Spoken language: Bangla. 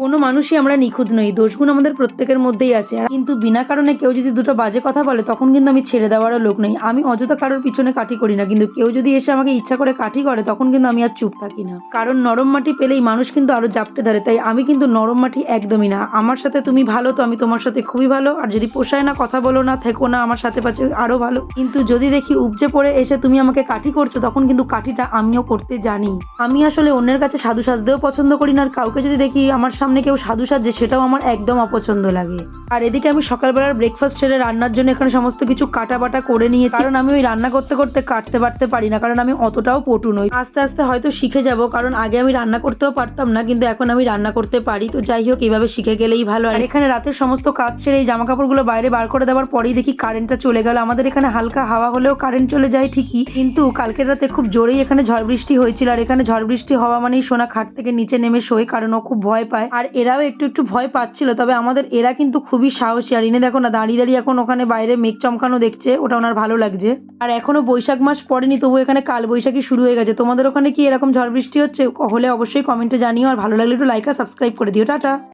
কোনো মানুষই আমরা নিখুঁত নই, দোষগুণ আমাদের প্রত্যেকের মধ্যেই আছে। কিন্তু বিনা কারণে কেউ যদি দুটো বাজে কথা বলে তখন কিন্তু আমি ছেড়ে দেওয়ারও লোক নই। আমি অযথা কারোর পিছনে কাঠি করি না, কিন্তু কেউ যদি এসে আমাকে ইচ্ছা করে কাঠি করে তখন কিন্তু আমি আর চুপ থাকি না। কারণ নরম মাটি পেলেই মানুষ কিন্তু আরো জাপটে ধরে, তাই আমি কিন্তু নরম মাটি একদমই না। আমার সাথে তুমি ভালো তো আমি তোমার সাথে খুবই ভালো, আর যদি পোষায় না কথা বলো না, থেকো না আমার সাথে পাচ্ছে আরো ভালো। কিন্তু যদি দেখি উপচে পড়ে এসে তুমি আমাকে কাঠি করছো তখন কিন্তু কাঠিটা আমিও করতে জানি। আমি আসলে অন্যের কাছে সাধু সাজতেও পছন্দ করি না, আর কাউকে যদি দেখি আমার সামনে কেউ সাধু সাজছে সেটাও আমার একদম অপছন্দ লাগে। আর এদিকে আমি সকালবেলার ব্রেকফাস্ট সেরে রান্নার জন্য এখানে সমস্ত কিছু কাটা বাটা করে নিয়েছি, কারণ আমি ওই রান্না করতে করতে কাটতে বাটতে পারি না, কারণ আমি অতটাও পটু নই। আস্তে আস্তে হয়তো শিখে যাব, কারণ আগে আমি রান্না করতেও পারতাম না, কিন্তু এখন আমি রান্না করতে পারি। তো যাই হোক, এইভাবে শিখে গেলেই ভালো। আর এখানে রাতের সমস্ত কাজ সেরে এই জামা কাপড়গুলো বাইরে বার করে দেওয়ার পরেই দেখি কারেন্টটা চলে গেল। আমাদের এখানে হালকা হাওয়া হলেও কারেন্ট চলে যায় ঠিকই, কিন্তু কালকের রাতে খুব জোরেই এখানে ঝড় বৃষ্টি হয়েছিল। আর এখানে ঝড় বৃষ্টি হওয়া মানেই সোনা খাট থেকে নিচে নেমে শোয়, কারণ ও খুব ভয় পায়। আর এরাও একটু একটু ভয় পাচ্ছিল, তবে আমাদের এরা কিন্তু খুবই সাহসী। আর ইনি দেখো না, দাঁড়িয়ে দাঁড়িয়ে এখন ওখানে বাইরে মেঘ চমকানো দেখছে, ওটা ওনার ভালো লাগছে। আর এখনো বৈশাখ মাস পড়েনি, তবু এখানে কাল বৈশাখী শুরু হয়ে গেছে। তোমাদের ওখানে কি এরকম ঝড় বৃষ্টি হচ্ছে? হলে অবশ্যই কমেন্টে জানিও, আর ভালো লাগলে একটু লাইক আর সাবস্ক্রাইব করে দিও। টাটা।